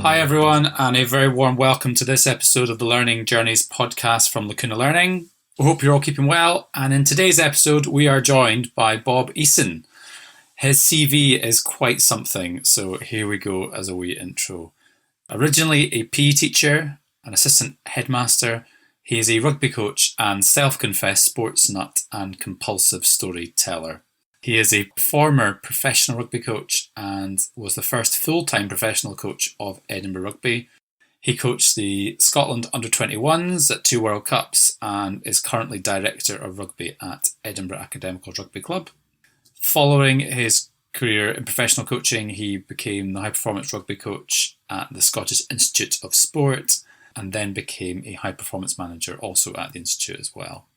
Hi everyone, and a very warm welcome to this episode of the Learning Journeys podcast from Lacuna Learning. We hope you're all keeping well, and in today's episode we are joined by Bob Easson. His CV is quite something, so here we go as a wee intro. Originally a PE teacher, an assistant headmaster, he is a rugby coach and self-confessed sports nut and compulsive storyteller. He is a former professional rugby coach and was the first full-time professional coach of Edinburgh Rugby. He coached the Scotland under-21s at 2 World Cups and is currently director of rugby at Edinburgh Academical Rugby Club. Following his career in professional coaching, he became the high-performance rugby coach at the Scottish Institute of Sport and then became a high-performance manager also at the Institute as well.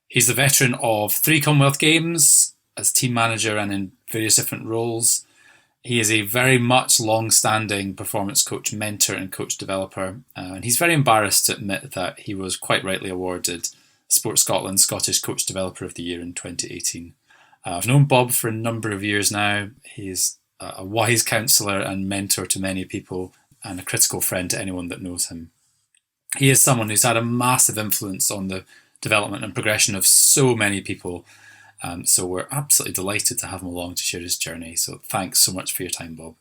He's the veteran of 3 Commonwealth Games, as team manager and in various different roles. He is a very much long-standing performance coach, mentor and coach developer. And he's very embarrassed to admit that he was quite rightly awarded Sports Scotland Scottish Coach Developer of the Year in 2018. I've known Bob for a number of years now. He's a wise counsellor and mentor to many people and a critical friend to anyone that knows him. He is someone who's had a massive influence on the development and progression of so many people. So we're absolutely delighted to have him along to share his journey. So thanks so much for your time, Bob.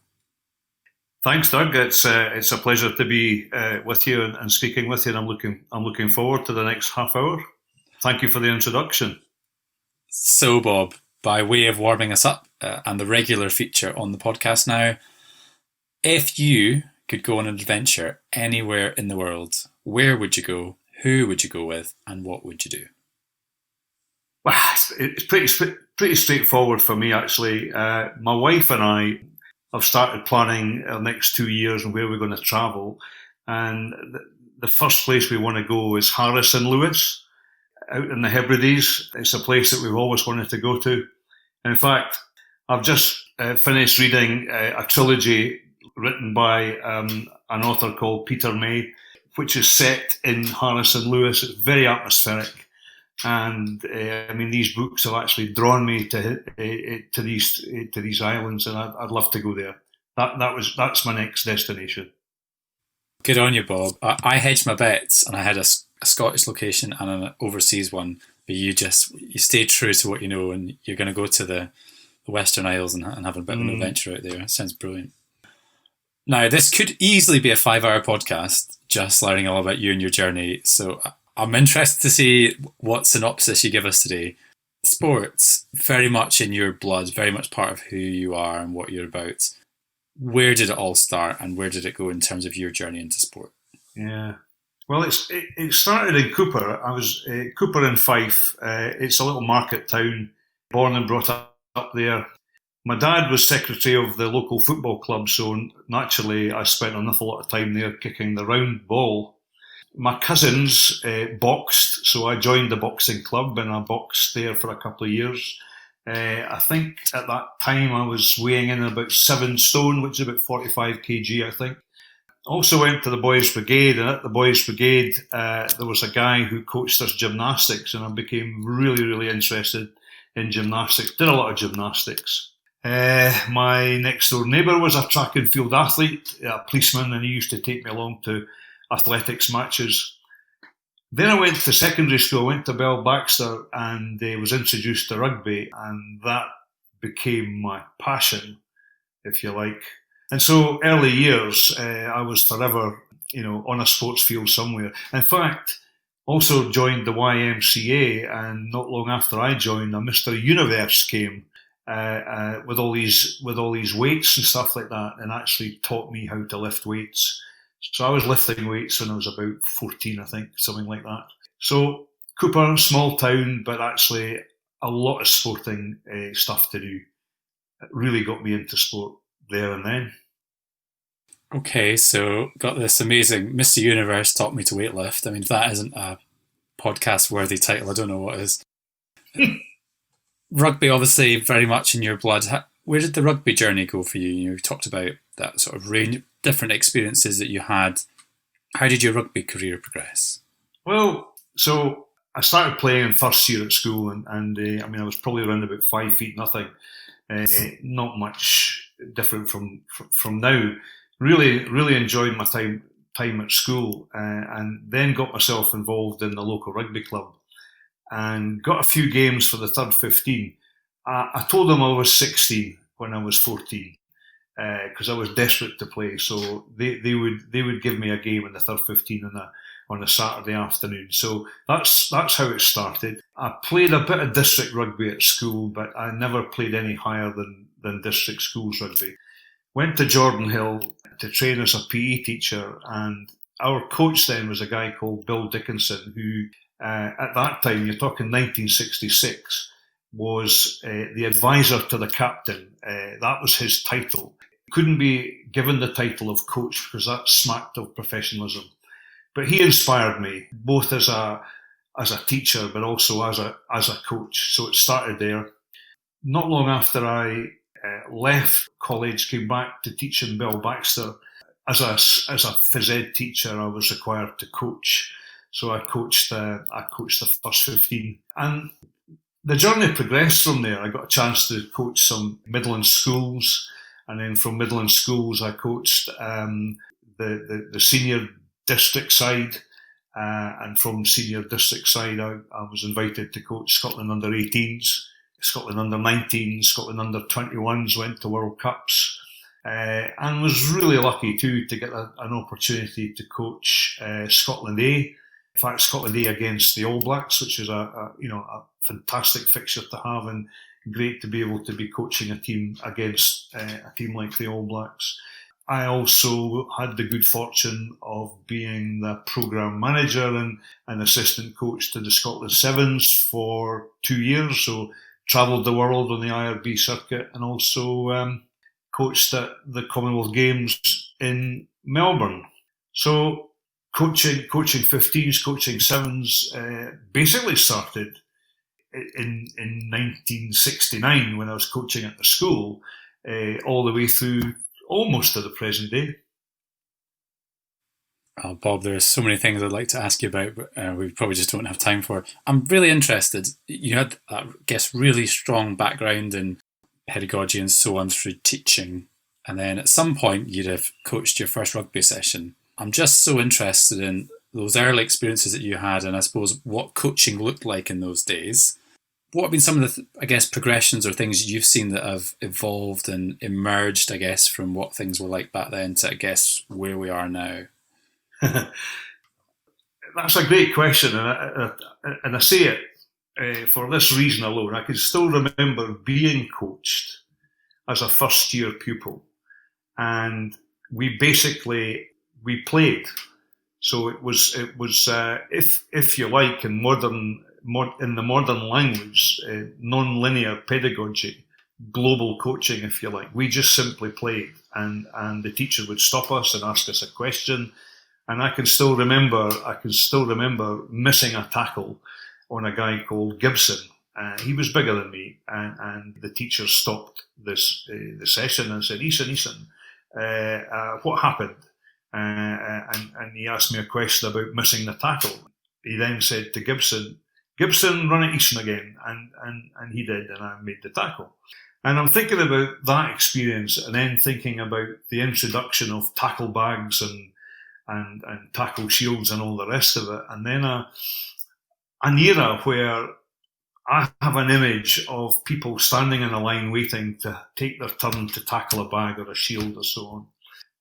Thanks, Doug. It's a pleasure to be with you and speaking with you. And I'm looking forward to the next half hour. Thank you for the introduction. So, Bob, by way of warming us up and the regular feature on the podcast now, if you could go on an adventure anywhere in the world, where would you go? Who would you go with? And what would you do? Well, it's pretty straightforward for me, actually. My wife and I have started planning our next 2 years and where we're going to travel. And the first place we want to go is Harris and Lewis, out in the Hebrides. It's a place that we've always wanted to go to. And in fact, I've just finished reading a trilogy written by an author called Peter May, which is set in Harris and Lewis. It's very atmospheric. And these books have actually drawn me to these islands, and I'd love to go there. That's my next destination. Good on you, Bob. I hedged my bets, and I had a Scottish location and an overseas one. But you stayed true to what you know, and you're going to go to the Western Isles and have a bit of an adventure out there. It sounds brilliant. Now, this could easily be a 5-hour podcast, just learning all about you and your journey. So I'm interested to see what synopsis you give us today. Sports, very much in your blood, very much part of who you are and what you're about. Where did it all start and where did it go in terms of your journey into sport? Yeah, well, it started in Cooper. I was Cooper in Fife. It's a little market town, born and brought up there. My dad was secretary of the local football club, so naturally I spent an awful lot of time there kicking the round ball. My cousins boxed, so I joined the boxing club and I boxed there for a couple of years. I think at that time I was weighing in about 7 stone, which is about 45 kg, I think. Also went to the Boys Brigade, and at the Boys Brigade there was a guy who coached us gymnastics, and I became really, really interested in gymnastics. Did a lot of gymnastics. My next door neighbour was a track and field athlete, a policeman, and he used to take me along to athletics matches. Then I went to secondary school, I went to Bell Baxter and was introduced to rugby, and that became my passion, if you like. And so early years, I was forever, on a sports field somewhere. In fact, also joined the YMCA, and not long after I joined, a Mr. Universe came with all these weights and stuff like that, and actually taught me how to lift weights. So I was lifting weights when I was about 14, I think, something like that. So Cooper, small town, but actually a lot of sporting stuff to do. It really got me into sport there and then. Okay, so got this amazing Mr. Universe taught me to weightlift. I mean, if that isn't a podcast-worthy title, I don't know what is. Rugby, obviously, very much in your blood. Where did the rugby journey go for you? You talked about that sort of range, different experiences that you had. How did your rugby career progress? Well, so I started playing in first year at school, and I was probably around about 5 feet nothing. Not much different from now. really enjoyed my time at school, and then got myself involved in the local rugby club and got a few games for the third 15. I told them I was 16 when I was 14 because I was desperate to play. So they would give me a game in the third 15 on a Saturday afternoon. So that's how it started. I played a bit of district rugby at school, but I never played any higher than district schools rugby. Went to Jordan Hill to train as a PE teacher, and our coach then was a guy called Bill Dickinson, who at that time, you're talking 1966, was the advisor to the captain. That was his title. Couldn't be given the title of coach because that smacked of professionalism. But he inspired me, both as a teacher, but also as a coach. So it started there. Not long after I left college, came back to teach in Belbaxter. As a phys ed teacher, I was required to coach. So I coached the first 15. And the journey progressed from there. I got a chance to coach some Midland schools. And then from Midland schools, I coached the senior district side. And from senior district side, I was invited to coach Scotland under 18s, Scotland under 19s, Scotland under 21s, went to World Cups. And was really lucky too to get an opportunity to coach Scotland A. In fact, Scotland A against the All Blacks, which is a fantastic fixture to have, and great to be able to be coaching a team against a team like the All Blacks. I also had the good fortune of being the programme manager and assistant coach to the Scotland Sevens for 2 years. So travelled the world on the IRB circuit, and also coached at the Commonwealth Games in Melbourne. So coaching 15s, coaching 7s, basically started in 1969 when I was coaching at the school, all the way through almost to the present day. Oh, Bob, there's so many things I'd like to ask you about, but we probably just don't have time for. I'm really interested. You had, I guess, really strong background in pedagogy and so on through teaching, and then at some point you'd have coached your first rugby session. I'm just so interested in those early experiences that you had, and I suppose what coaching looked like in those days. What have been some of the, progressions or things you've seen that have evolved and emerged, from what things were like back then to, where we are now? That's a great question, and I say it for this reason alone. I can still remember being coached as a first-year pupil, and we played. So it was if you like, in the modern language, non-linear pedagogy, global coaching, if you like. We just simply played, and the teacher would stop us and ask us a question. And I can still remember missing a tackle on a guy called Gibson. He was bigger than me, and the teacher stopped the session and said, Easson, what happened? And he asked me a question about missing the tackle. He then said to Gibson, run at Easson again, and he did, and I made the tackle. And I'm thinking about that experience, and then thinking about the introduction of tackle bags and tackle shields and all the rest of it. And then an era where I have an image of people standing in a line waiting to take their turn to tackle a bag or a shield or so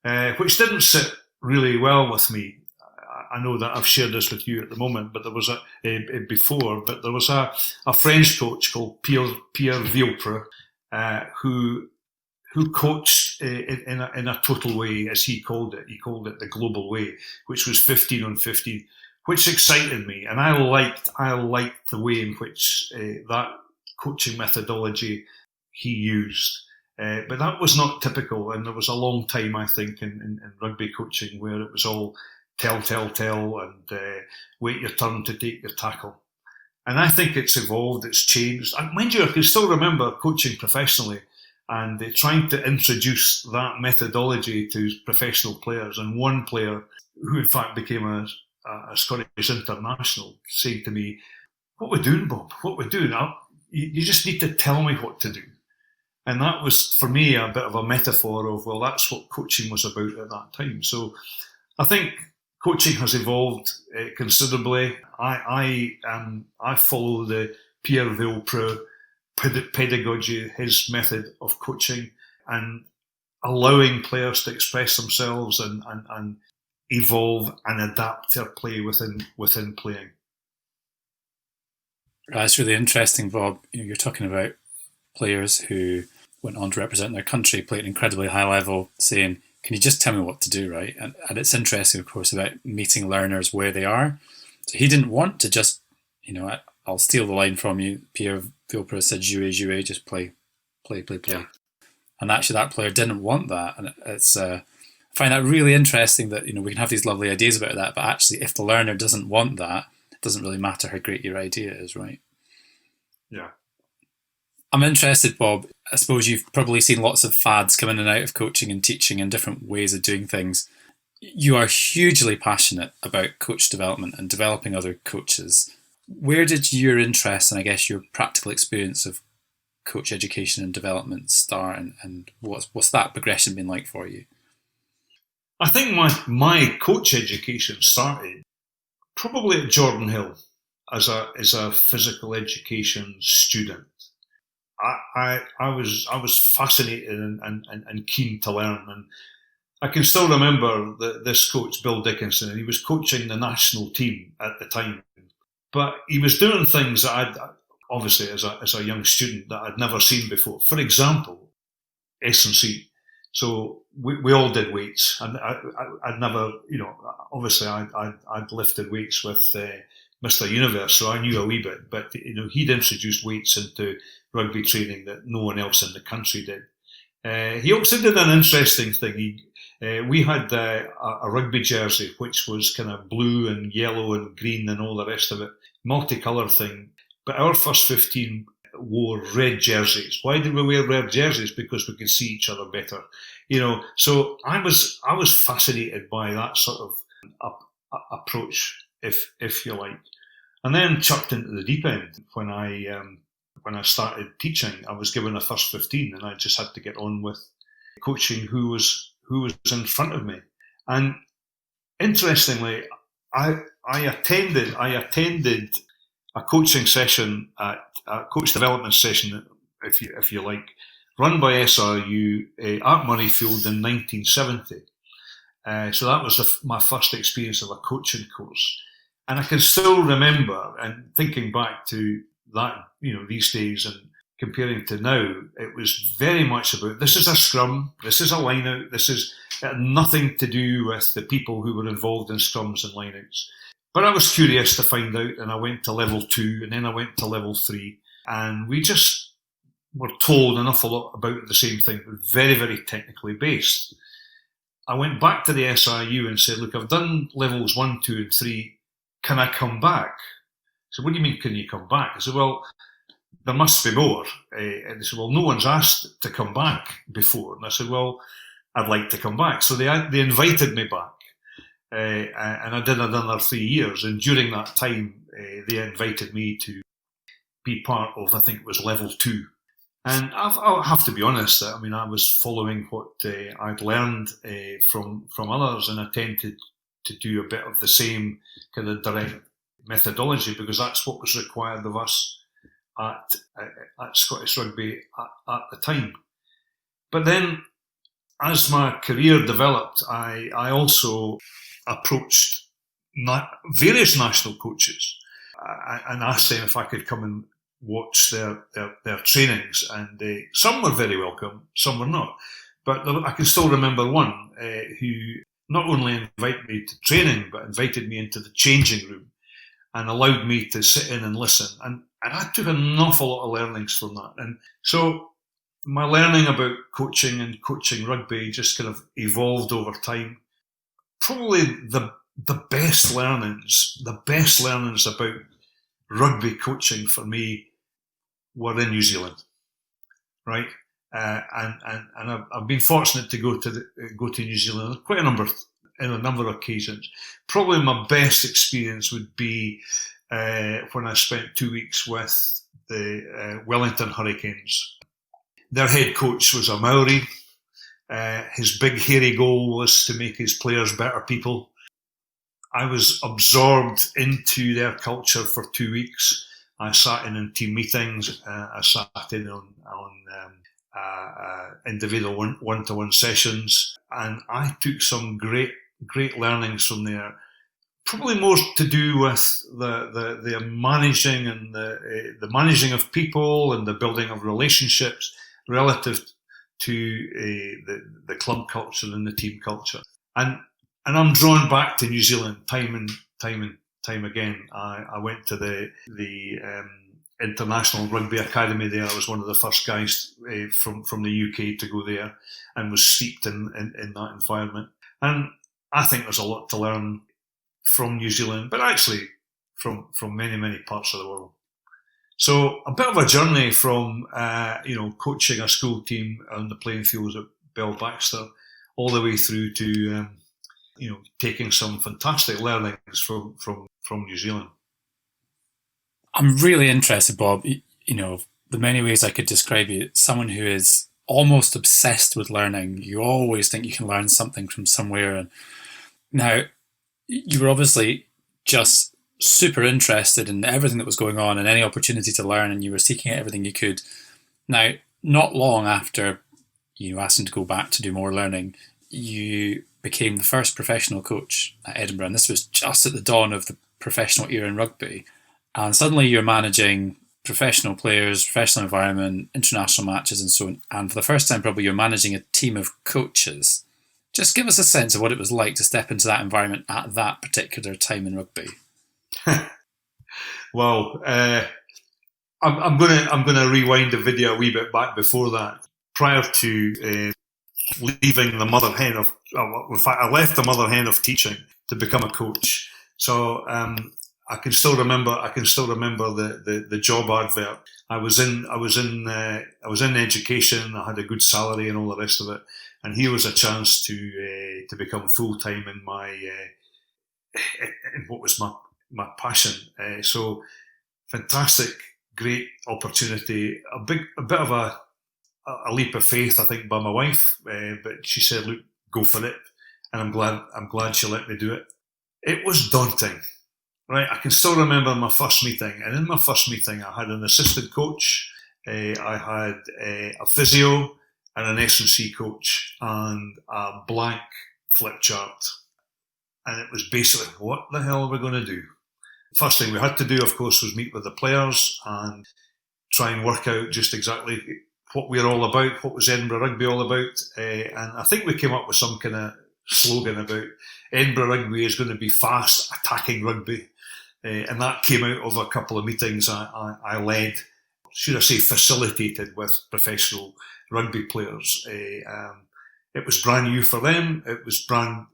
on, which didn't sit really well with me. I know that I've shared this with you at the moment, but there was there was a French coach called Pierre Villepre, who coached in a total way, as he called it. He called it the global way, which was 15 on 15, which excited me, and I liked the way in which that coaching methodology he used. But that was not typical, and there was a long time, I think, in rugby coaching where it was all tell, and wait your turn to take your tackle. And I think it's evolved, it's changed. And mind you, I can still remember coaching professionally and trying to introduce that methodology to professional players. And one player, who in fact became a Scottish international, saying to me, "What we're doing, Bob? What we're doing? You just need to tell me what to do." And that was, for me, a bit of a metaphor of, well, that's what coaching was about at that time. So I think coaching has evolved considerably. I follow the Pierre Villepreux pedagogy, his method of coaching, and allowing players to express themselves and evolve and adapt their play within playing. That's really interesting, Bob. You're talking about players who went on to represent their country, play at an incredibly high level, saying, can you just tell me what to do, right? And it's interesting, of course, about meeting learners where they are. So he didn't want to just, I'll steal the line from you. Pierre Villepreux said, jouer, just play. Yeah. And actually that player didn't want that. And it's I find that really interesting that, we can have these lovely ideas about that, but actually if the learner doesn't want that, it doesn't really matter how great your idea is, right? Yeah. I'm interested, Bob. I suppose you've probably seen lots of fads come in and out of coaching and teaching and different ways of doing things. You are hugely passionate about coach development and developing other coaches. Where did your interest and I guess your practical experience of coach education and development start, and what's that progression been like for you? I think my coach education started probably at Jordan Hill as a physical education student. I was fascinated and keen to learn, and I can still remember this coach, Bill Dickinson, and he was coaching the national team at the time, but he was doing things that I'd obviously as a young student that I'd never seen before. For example, S&C. So we all did weights, and I'd never, obviously I'd lifted weights with Mr. Universe, so I knew a wee bit, but he'd introduced weights into rugby training that no one else in the country did. He also did an interesting thing. We had a rugby jersey which was kind of blue and yellow and green and all the rest of it, multicolour thing. But our first 15 wore red jerseys. Why did we wear red jerseys? Because we could see each other better, So I was fascinated by that sort of approach, if you like, and then chucked into the deep end when I started teaching. I was given a first 15, and I just had to get on with coaching who was in front of me. And interestingly, I attended a coaching session, a coach development session, if you like, run by SRU at Murrayfield in 1970. So that was my first experience of a coaching course. And I can still remember, and thinking back to that, these days and comparing to now, it was very much about, this is a scrum, this is a line-out, this is nothing to do with the people who were involved in scrums and line-outs. But I was curious to find out, and I went to level 2, and then I went to level 3, and we just were told an awful lot about the same thing, very, very technically based. I went back to the SRU and said, look, I've done levels 1, 2, and 3, can I come back? So what do you mean, can you come back? I said, well, there must be more. And they said, well, no one's asked to come back before. And I said, well, I'd like to come back. So they invited me back. And I did another 3 years. And during that time, they invited me to be part of, I think it was level 2. And I'll have to be honest, I mean, I was following what I'd learned from others, and attempted to do a bit of the same kind of direct methodology, because that's what was required of us at Scottish Rugby at the time. But then, as my career developed, I also approached various national coaches and asked them if I could come and watch their trainings, and some were very welcome, some were not. But I can still remember one who not only invited me to training, but invited me into the changing room and allowed me to sit in and listen. And I took an awful lot of learnings from that. And so my learning about coaching and coaching rugby just kind of evolved over time. Probably the best learnings about rugby coaching for me were in New Zealand, right? And I've been fortunate to go to New Zealand quite a number of occasions. Probably my best experience would be when I spent 2 weeks with the Wellington Hurricanes. Their head coach was a Maori. His big hairy goal was to make his players better people. I was absorbed into their culture for 2 weeks. I sat in team meetings. I sat in on individual one-to-one sessions, and I took some great learnings from there. Probably more to do with the managing and the managing of people and the building of relationships relative to the club culture and the team culture. And I'm drawn back to New Zealand time and time again. I went to the International Rugby Academy there. I was one of the first guys from the UK to go there, and was steeped in that environment. And I think there's a lot to learn from New Zealand, but actually from many parts of the world. So a bit of a journey from coaching a school team on the playing fields at Bell Baxter, all the way through to taking some fantastic learnings from New Zealand. I'm really interested, Bob. The many ways I could describe you. Someone who is almost obsessed with learning. You always think you can learn something from somewhere. And now, you were obviously just super interested in everything that was going on and any opportunity to learn, and you were seeking out everything you could. Now, not long after you asked him to go back to do more learning, you became the first professional coach at Edinburgh, and this was just at the dawn of the professional era in rugby. And suddenly you're managing professional players, professional environment, international matches and so on. And for the first time, probably you're managing a team of coaches. Just give us a sense of what it was like to step into that environment at that particular time in rugby. Well, I'm gonna rewind the video a wee bit back before that. Prior to leaving the mother hen of, in fact, I left the mother hen of teaching to become a coach. So I can still remember the job advert. I was in education. I had a good salary and all the rest of it. And here was a chance to become full time in in what was my passion. So fantastic, great opportunity. A bit of a leap of faith, I think, by my wife. But she said, "Look, go for it," and I'm glad she let me do it. It was daunting. Right, I can still remember my first meeting, and in my first meeting, I had an assistant coach, I had a physio, and an S&C coach, and a blank flip chart. And it was basically, what the hell are we going to do? First thing we had to do, of course, was meet with the players and try and work out just exactly what we were all about, what was Edinburgh Rugby all about. And I think we came up with some kind of slogan about Edinburgh Rugby is going to be fast, attacking rugby. And that came out of a couple of meetings I led, should I say facilitated, with professional rugby players. It was brand new for them. It was brand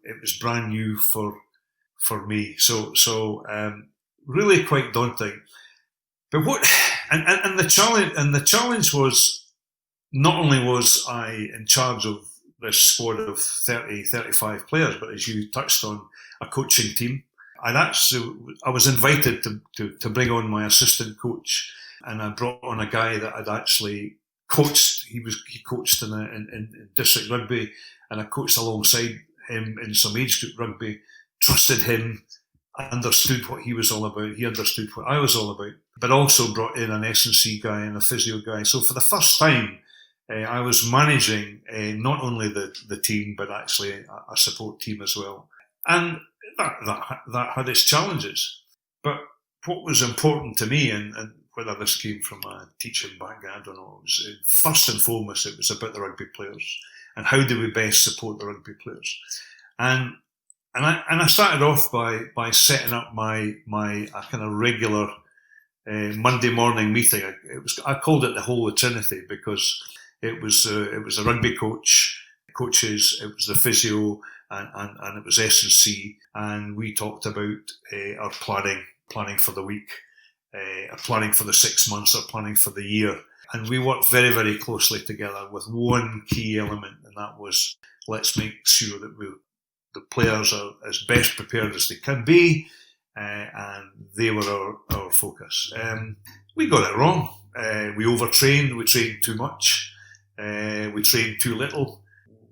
new for me. So really quite daunting. But what and the challenge was, not only was I in charge of this squad of 35 players, but as you touched on, a coaching team. I was invited to bring on my assistant coach, and I brought on a guy that I'd actually coached. He coached in district rugby, and I coached alongside him in some age group rugby. Trusted him, understood what he was all about. He understood what I was all about, but also brought in an S&C guy and a physio guy. So for the first time, I was managing not only the team, but actually a support team as well. And that had its challenges. But what was important to me, and whether this came from a teaching background, I don't know, it was, first and foremost, it was about the rugby players and how do we best support the rugby players. And I started off by setting up my kind of regular Monday morning meeting. I called it the Holy Trinity, because it was a rugby coaches, it was the physio, and it was S&C, and we talked about our planning for the week, planning for the 6 months, or planning for the year. And we worked very, very closely together with one key element, and that was, let's make sure that the players are as best prepared as they can be, and they were our focus. We got it wrong. We overtrained, we trained too much. We trained too little.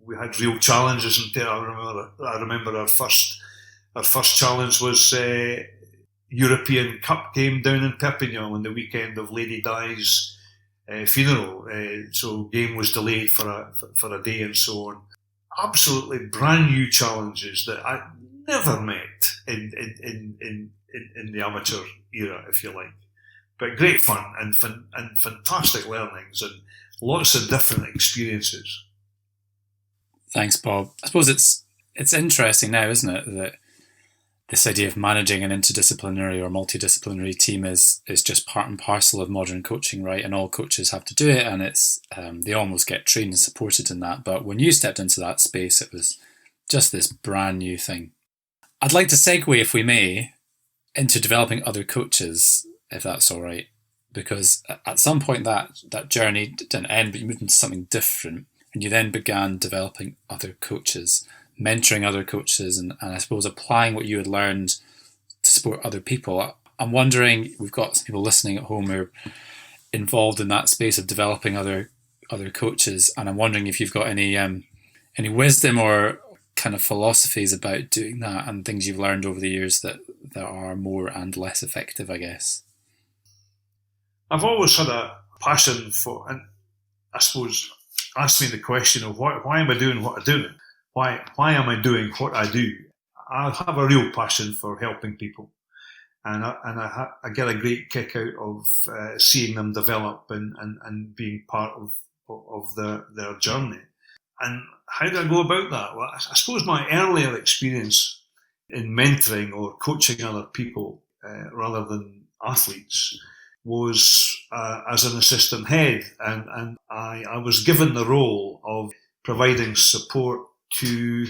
We had real challenges. And I remember our first challenge was European Cup game down in Perpignan on the weekend of Lady Di's funeral. So game was delayed for a day and so on. Absolutely brand new challenges that I never met in the amateur era, if you like. But great fun and fantastic learnings and lots of different experiences. Thanks, Bob. I suppose it's interesting now, isn't it, that this idea of managing an interdisciplinary or multidisciplinary team is just part and parcel of modern coaching, right? And all coaches have to do it, and it's they almost get trained and supported in that. But when you stepped into that space, it was just this brand new thing. I'd like to segue, if we may, into developing other coaches, if that's all right, because at some point that journey didn't end, but you moved into something different, and you then began developing other coaches, mentoring other coaches, and I suppose applying what you had learned to support other people. I'm wondering, we've got some people listening at home who are involved in that space of developing other coaches, and I'm wondering if you've got any wisdom or kind of philosophies about doing that and things you've learned over the years that are more and less effective, I guess. I've always had a passion for, and I suppose ask me the question of why am I doing what I do? Why am I doing what I do? I have a real passion for helping people, and I get a great kick out of seeing them develop and being part of their journey. And how do I go about that? Well, I suppose my earlier experience in mentoring or coaching other people rather than athletes was as an assistant head, and I was given the role of providing support to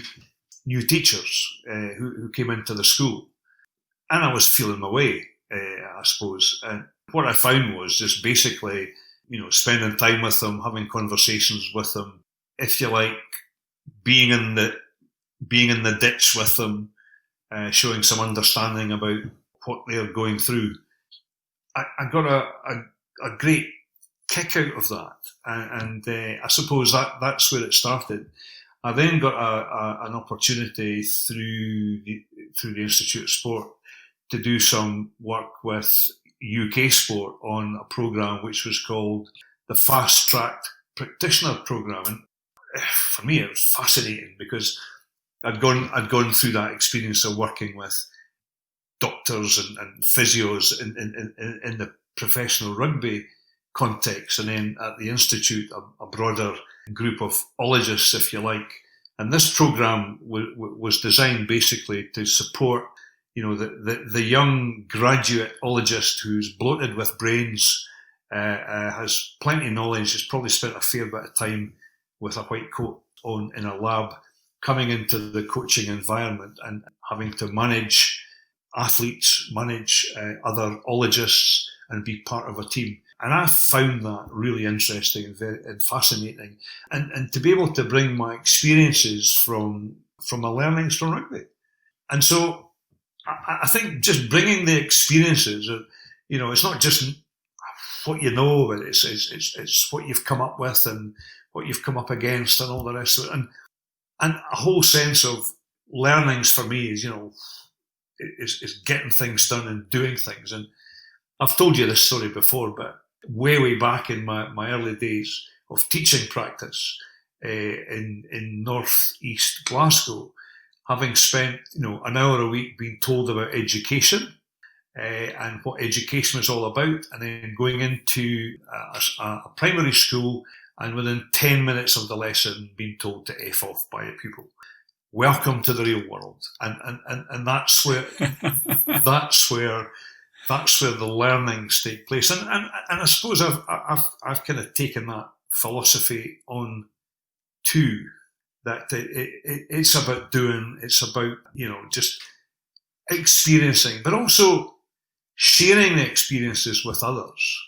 new teachers who came into the school. And I was feeling my way, I suppose. And what I found was just basically, spending time with them, having conversations with them, if you like, being in the ditch with them, showing some understanding about what they're going through. I got a great kick out of that, and I suppose that's where it started. I then got an opportunity through the Institute of Sport to do some work with UK Sport on a programme which was called the Fast Track Practitioner Programme. And for me, it was fascinating because I'd gone through that experience of working with doctors and physios in the professional rugby context, and then at the Institute, a broader group of ologists, if you like. And this programme was designed basically to support, the young graduate ologist who's bloated with brains, has plenty of knowledge, has probably spent a fair bit of time with a white coat on in a lab, coming into the coaching environment and having to manage athletes, manage other ologists, and be part of a team. And I found that really interesting and fascinating. And to be able to bring my experiences from my learnings from rugby. And so I think just bringing the experiences, it's not just what you know, but it's what you've come up with and what you've come up against and all the rest of it. And a whole sense of learnings for me is, is getting things done and doing things. And I've told you this story before, but way back in my early days of teaching practice in northeast Glasgow, having spent an hour a week being told about education and what education was all about, and then going into a primary school and within 10 minutes of the lesson being told to F off by a pupil. Welcome to the real world, and that's where the learnings take place. And I suppose I've kind of taken that philosophy on too. That it's about doing, it's about just experiencing, but also sharing the experiences with others.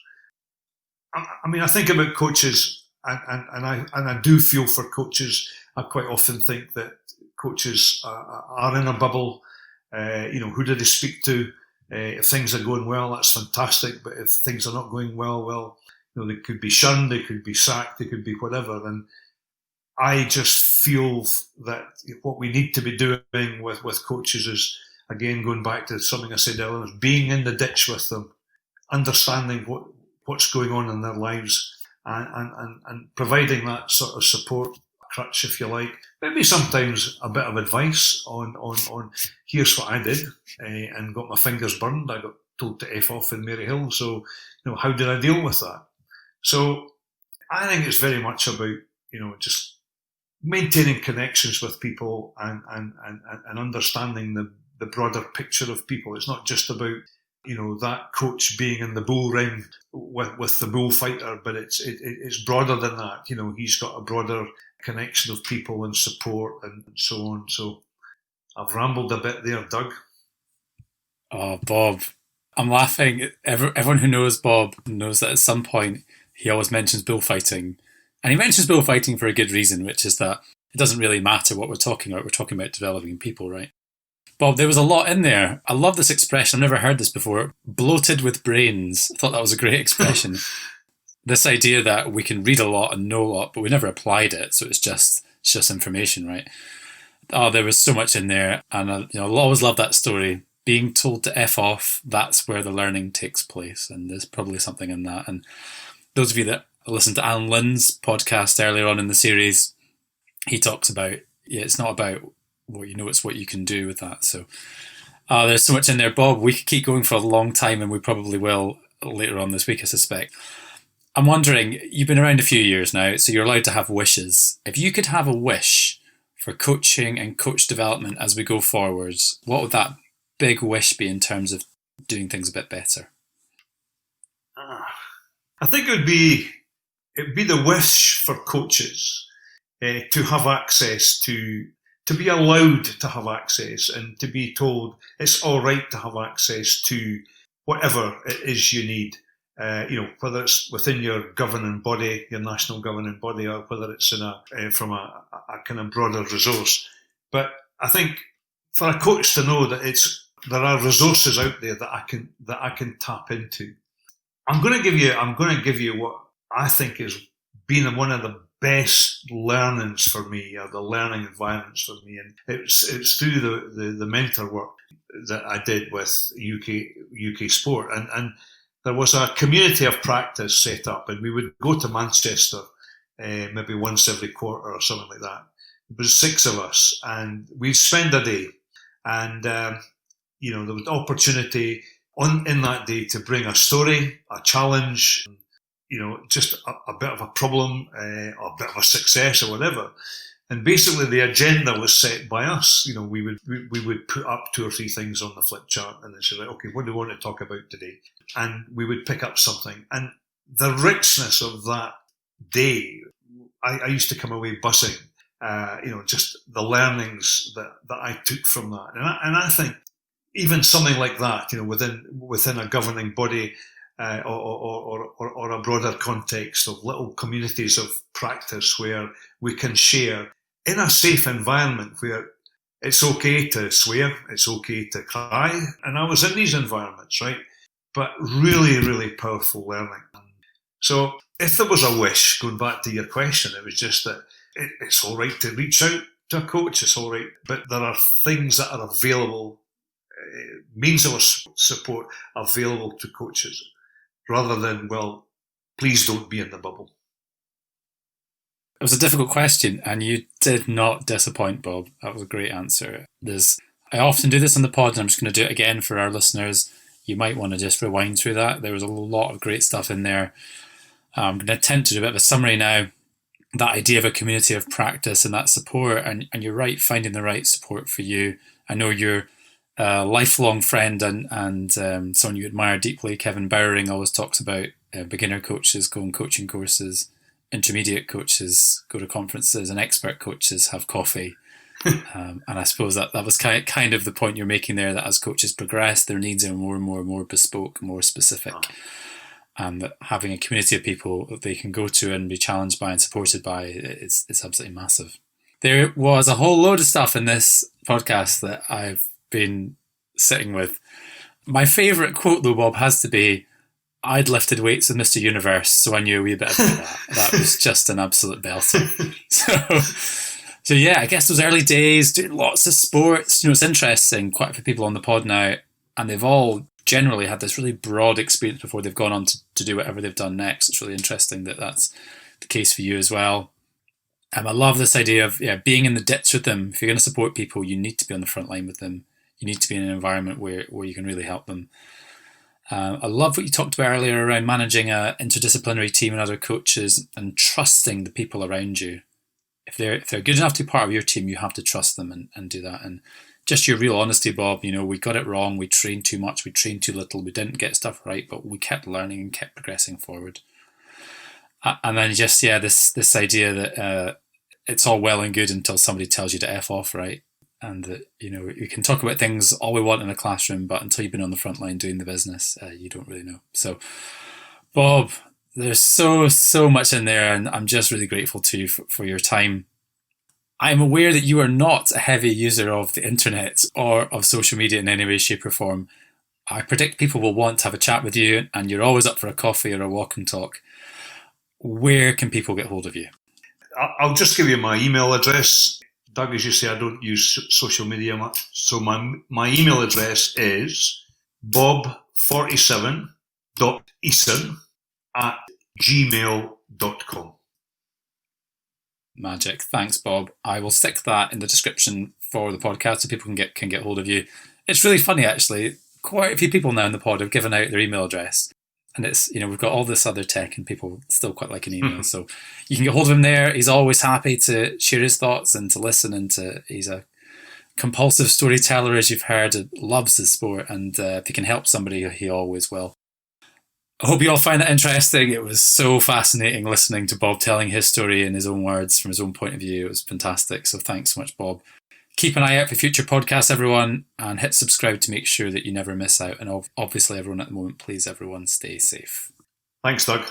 I mean, I think about coaches, and I do feel for coaches. I quite often think that coaches are in a bubble. Who do they speak to? If things are going well, that's fantastic. But if things are not going well, they could be shunned, they could be sacked, they could be whatever. And I just feel that what we need to be doing with coaches is, again, going back to something I said earlier, being in the ditch with them, understanding what's going on in their lives, and providing that sort of support crutch, if you like. Maybe sometimes a bit of advice on here's what I did, and got my fingers burned. I got told to F off in Maryhill. So, how did I deal with that? So I think it's very much about, just maintaining connections with people and understanding the broader picture of people. It's not just about, that coach being in the bull ring with the bullfighter, but it's broader than that. He's got a broader connection of people and support and so on. So I've rambled a bit there, Doug. Oh, Bob, I'm laughing. Everyone who knows Bob knows that at some point he always mentions bullfighting. And he mentions bullfighting for a good reason, which is that it doesn't really matter what we're talking about. We're talking about developing people, right? Bob, there was a lot in there. I love this expression. I've never heard this before. Bloated with brains. I thought that was a great expression. This idea that we can read a lot and know a lot, but we never applied it. So it's just information, right? Oh, there was so much in there. And I'll always love that story. Being told to F off, that's where the learning takes place. And there's probably something in that. And those of you that listened to Alan Lynn's podcast earlier on in the series, he talks about, it's not about what you know, it's what you can do with that. So there's so much in there, Bob. We could keep going for a long time, and we probably will later on this week, I suspect. I'm wondering, you've been around a few years now, so you're allowed to have wishes. If you could have a wish for coaching and coach development as we go forwards, what would that big wish be in terms of doing things a bit better? I think it'd be the wish for coaches to have access to be allowed to have access, and to be told it's all right to have access to whatever it is you need. Whether it's within your governing body, your national governing body, or whether it's from a kind of broader resource. But I think for a coach to know that there are resources out there that I can tap into. I'm going to give you what I think has been one of the best learnings for me, or the learning environments for me, and it's through the mentor work that I did with UK sport, and there was a community of practice set up, and we would go to Manchester maybe once every quarter or something like that. It was 6 of us, and we'd spend a day, and there was opportunity in that day to bring a story, a challenge, just a bit of a problem, or a bit of a success or whatever. And basically the agenda was set by us. We would put up 2 or 3 things on the flip chart, and then say, like, okay, what do we want to talk about today? And we would pick up something. And the richness of that day, I used to come away buzzing, just the learnings that I took from that. And I think even something like that, within a governing body, or a broader context of little communities of practice where we can share in a safe environment where it's okay to swear, it's okay to cry. And I was in these environments, right? But really, really powerful learning. So if there was a wish, going back to your question, it was just that it's all right to reach out to a coach, it's all right, but there are things that are available, means of support available to coaches, rather than, well, please don't be in the bubble. It was a difficult question, and you did not disappoint, Bob. That was a great answer. I often do this on the pod, and I'm just going to do it again for our listeners. You might want to just rewind through that. There was a lot of great stuff in there. I'm going to attempt to do a bit of a summary now. That idea of a community of practice and that support, and you're right, finding the right support for you. I know you're a lifelong friend and someone you admire deeply. Kevin Bowering always talks about beginner coaches go on coaching courses, intermediate coaches go to conferences, and expert coaches have coffee. And I suppose that was kind of the point you're making there, that as coaches progress, their needs are more and more and more bespoke, more specific. And that having a community of people that they can go to and be challenged by and supported by, it's absolutely massive. There was a whole load of stuff in this podcast that I've been sitting with. My favourite quote, though, Bob, has to be, I'd lifted weights with Mr. Universe, so I knew a wee bit about that. That was just an absolute belter. So yeah, I guess those early days, doing lots of sports. It's interesting. Quite a few people on the pod now, and they've all generally had this really broad experience before they've gone on to do whatever they've done next. It's really interesting that that's the case for you as well. I love this idea of being in the ditch with them. If you're going to support people, you need to be on the front line with them. You need to be in an environment where you can really help them. I love what you talked about earlier around managing an interdisciplinary team and other coaches and trusting the people around you. If they're good enough to be part of your team, you have to trust them and do that. And just your real honesty, Bob, we got it wrong. We trained too much. We trained too little. We didn't get stuff right, but we kept learning and kept progressing forward. And then just, this idea that it's all well and good until somebody tells you to F off, right? And that, we can talk about things all we want in a classroom, but until you've been on the front line doing the business, you don't really know. So, Bob, there's so much in there, and I'm just really grateful to you for your time. I'm aware that you are not a heavy user of the internet or of social media in any way, shape or form. I predict people will want to have a chat with you, and you're always up for a coffee or a walk and talk. Where can people get hold of you? I'll just give you my email address. Doug, as you say, I don't use social media much. So my email address is bob47.easson@gmail.com. Magic. Thanks, Bob. I will stick that in the description for the podcast so people can get hold of you. It's really funny, actually. Quite a few people now in the pod have given out their email address. And it's, we've got all this other tech and people still quite like an email. So you can get hold of him there. He's always happy to share his thoughts and to listen. He's a compulsive storyteller, as you've heard, loves his sport. And if he can help somebody, he always will. I hope you all find that interesting. It was so fascinating listening to Bob telling his story in his own words from his own point of view. It was fantastic. So thanks so much, Bob. Keep an eye out for future podcasts, everyone, and hit subscribe to make sure that you never miss out. And obviously, everyone at the moment, please, everyone, stay safe. Thanks, Doug.